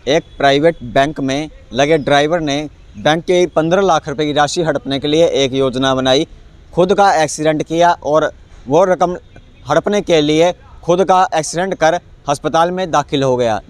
एक private bank में लगे ड्राइवर ने बैंक के 15 लाख रुपए की राशि हड़पने के लिए एक योजना बनाई, खुद का एक्सीडेंट किया और वो रकम हड़पने के लिए खुद का एक्सीडेंट कर अस्पताल में दाखिल हो गया।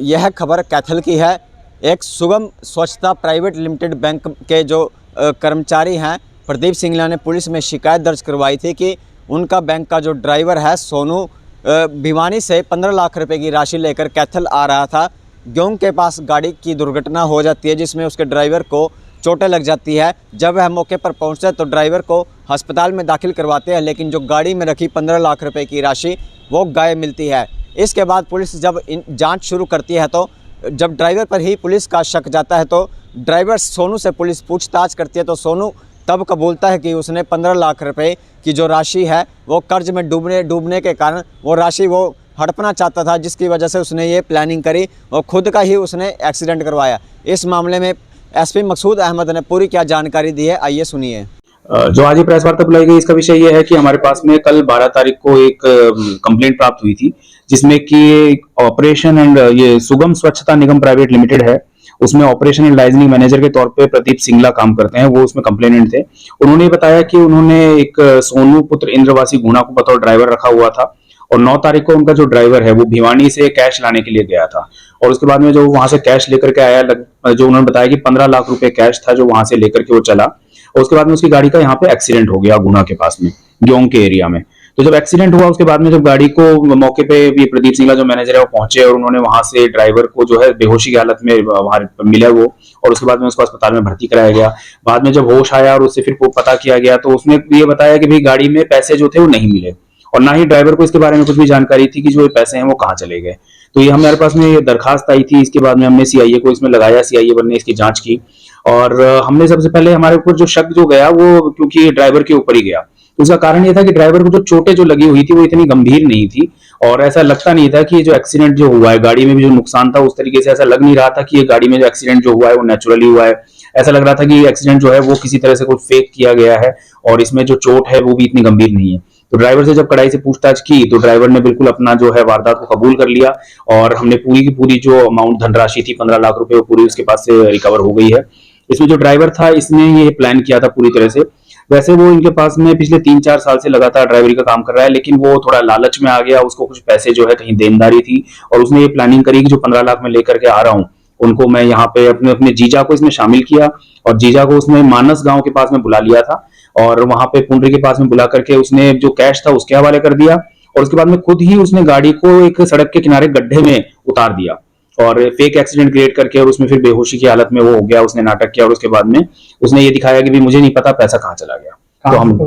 यह खबर कैथल की है। एक सुगम स्वच्छता प्राइवेट लिमिटेड बैंक के जो कर्मचारी हैं प्रदीप सिंगला ने पुलिस में शिकायत दर्ज करवाई थी कि उनका बैंक का जो ड्राइवर है सोनू भिवानी से 15 लाख रुपए की राशि लेकर कैथल आ रहा था। ग्योंग के पास गाड़ी की दुर्घटना हो जाती है जिसमें उसके ड्राइवर को चोटें लग जाती है। जब वह मौके पर पहुंचते तो ड्राइवर को अस्पताल में दाखिल करवाते हैं, लेकिन जो गाड़ी में रखी 15 लाख रुपए की राशि वो गायब मिलती है। इसके बाद पुलिस जब जांच शुरू करती है तो जब ड्राइवर पर ही पुलिस का शक जाता है तो ड्राइवर सोनू से पुलिस पूछताछ करती है तो सोनू तब कबूलता है कि उसने 15 लाख रुपए की जो राशि है वो कर्ज में डूबने के कारण वो राशि वो हड़पना चाहता था, जिसकी वजह से उसने ये प्लानिंग करी और खुद का ही उसने एक्सीडेंट करवाया। इस मामले में एसपी मकसूद अहमद ने पूरी क्या जानकारी दी है, आइए सुनिए। जो आज ये प्रेस वार्ता बुलाई गई इसका विषय ये है कि हमारे पास में कल 12 तारीख को एक कंप्लेंट प्राप्त हुई थी जिसमें कि ऑपरेशन एंड ये सुगम स्वच्छता निगम प्राइवेट लिमिटेड है, उसमें ऑपरेशन एंड लाइजनिंग मैनेजर के तौर पे प्रदीप सिंगला काम करते हैं, वो उसमें कंप्लेनेंट थे। उन्होंने बताया कि उन्होंने एक सोनू पुत्र इंद्रवासी गुणा को बतौर ड्राइवर रखा हुआ था और 9 तारीख को उनका जो ड्राइवर है वो भिवानी से कैश लाने के लिए गया था और उसके बाद में जो वहां से कैश लेकर के आया, जो उन्होंने बताया कि 15 लाख रुपए कैश था जो वहां से लेकर के वो चला और उसके बाद में उसकी गाड़ी का यहाँ पे एक्सीडेंट हो गया गुना के पास में ग्योंग के एरिया में। तो जब एक्सीडेंट हुआ उसके बाद में जब गाड़ी को मौके पे भी प्रदीप सिंगला जो मैनेजर है वो पहुंचे और उन्होंने वहां से ड्राइवर को जो है बेहोशी की हालत में वहां मिला वो और उसके बाद में उसको अस्पताल में भर्ती कराया गया। बाद में जब होश आया और उससे फिर पता किया गया तो उसने ये बताया कि भाई गाड़ी में पैसे जो थे वो नहीं मिले और ना ही ड्राइवर को इसके बारे में कुछ भी जानकारी थी कि जो पैसे हैं वो कहाँ चले गए। तो ये हमारे पास में ये दरखास्त आई थी, इसके बाद में हमने सीआईए को इसमें लगाया, सीआईए ने इसकी जांच की और हमने सबसे पहले हमारे ऊपर जो शक जो गया वो क्योंकि ड्राइवर के ऊपर ही गया। तो उसका कारण ये था कि ड्राइवर को जो चोटें जो लगी हुई थी वो इतनी गंभीर नहीं थी और ऐसा लगता नहीं था कि ये जो एक्सीडेंट जो हुआ है गाड़ी में भी जो नुकसान था उस तरीके से ऐसा लग नहीं रहा था कि ये गाड़ी में जो एक्सीडेंट जो हुआ है वो नेचुरली हुआ है। ऐसा लग रहा था कि एक्सीडेंट जो है वो किसी तरह से कोई फेक किया गया है और इसमें जो चोट है वो भी इतनी गंभीर नहीं है। तो ड्राइवर से जब कड़ाई से पूछताछ की तो ड्राइवर ने बिल्कुल अपना जो है वारदात को कबूल कर लिया और हमने पूरी की पूरी जो अमाउंट धनराशि थी 15 लाख रुपए वो पूरी उसके पास से रिकवर हो गई है। इसमें जो ड्राइवर था इसने ये प्लान किया था पूरी तरह से। वैसे वो इनके पास में पिछले 3-4 साल से लगातार ड्राइवरी का काम कर रहा है, लेकिन वो थोड़ा लालच में आ गया, उसको कुछ पैसे जो है कहीं देनदारी थी और उसने ये प्लानिंग करी कि जो 15 लाख में लेकर के आ रहा हूँ उनको मैं यहाँ पे अपने जीजा को इसमें शामिल किया और जीजा को उसने मानस गांव के पास में बुला लिया था और वहां पे पुंडरी के पास में बुला करके उसने जो कैश था उसके हवाले कर दिया और उसके बाद में खुद ही उसने गाड़ी को एक सड़क के किनारे गड्ढे में उतार दिया और फेक एक्सीडेंट क्रिएट करके और उसमें फिर बेहोशी की हालत में वो हो गया, उसने नाटक किया और उसके बाद में उसने ये दिखाया कि भी मुझे नहीं पता पैसा कहाँ चला गया। तो हम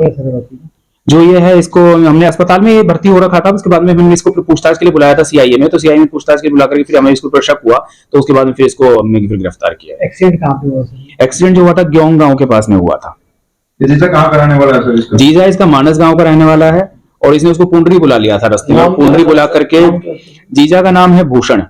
जो ये है इसको हमने अस्पताल में भर्ती हो रखा था, उसके बाद में हमने इसको पूछताछ के लिए बुलाया था सीआईए में, तो सीआईए में पूछताछ के लिए बुला करके फिर हमें इसको शक हुआ तो उसके बाद में फिर इसको हमने फिर गिरफ्तार किया। एक्सीडेंट कहाँ पे हुआ? एक्सीडेंट जो हुआ था ग्योंग गांव के पास में हुआ था। जीजा कहाँ का रहने वाला है? जीजा इसका मानस गांव का रहने वाला है और इसने उसको पुंडरी बुला लिया था रास्ते में, पुंडरी बुला करके। जीजा का नाम है भूषण,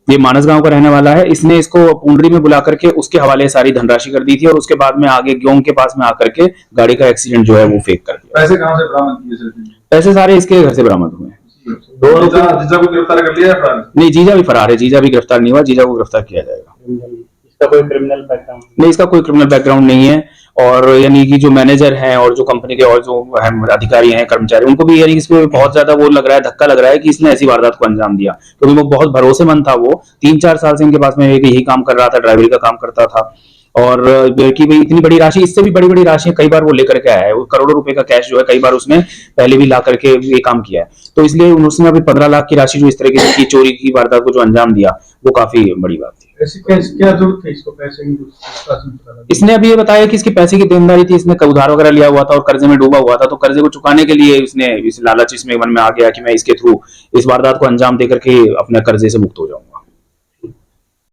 ये मानस गांव का रहने वाला है। इसने इसको पुंडरी में बुला करके उसके हवाले सारी धनराशि कर दी थी और उसके बाद में आगे ग्योंग के पास में आकर के गाड़ी का एक्सीडेंट जो है वो फेक कर दिया। पैसे कहां से बरामद किए? पैसे सारे इसके घर से बरामद हुए। जीजा को गिरफ्तार कर लिया है? नहीं, जीजा भी फरार है, जीजा भी गिरफ्तार नहीं हुआ, जीजा को गिरफ्तार किया जाएगा। इसका कोई क्रिमिनल बैकग्राउंड नहीं, इसका कोई क्रिमिनल बैकग्राउंड नहीं है और यानी कि जो मैनेजर हैं और जो कंपनी के और जो अधिकारी हैं कर्मचारी उनको भी यानी इसमें बहुत ज्यादा वो लग रहा है, धक्का लग रहा है कि इसने ऐसी वारदात को अंजाम दिया, क्योंकि वो बहुत भरोसेमंद था। वो 3-4 साल से इनके पास में यही काम कर रहा था, ड्राइवरी का काम करता था और कि भाई इतनी बड़ी राशि, इससे भी बड़ी बड़ी राशि कई बार वो लेकर के आया है, वो करोड़ों रुपए का कैश जो है कई बार उसने पहले भी ला करके ये काम किया है। तो इसलिए उसने अभी 15 लाख की राशि जो इस तरीके से की चोरी की वारदात को जो अंजाम दिया वो काफी बड़ी बात थी। क्या जरूरत थी इसको पैसे की? इसने अभी ये बताया कि इसके पैसे की देनदारी थी, इसने उधार वगैरह लिया हुआ था और कर्जे में डूबा हुआ था, तो कर्जे को चुकाने के लिए इसने इस लालच इसमें मन में आ गया कि मैं इसके थ्रू इस वारदात को अंजाम देकर के अपने कर्जे से मुक्त हो जाऊंगा।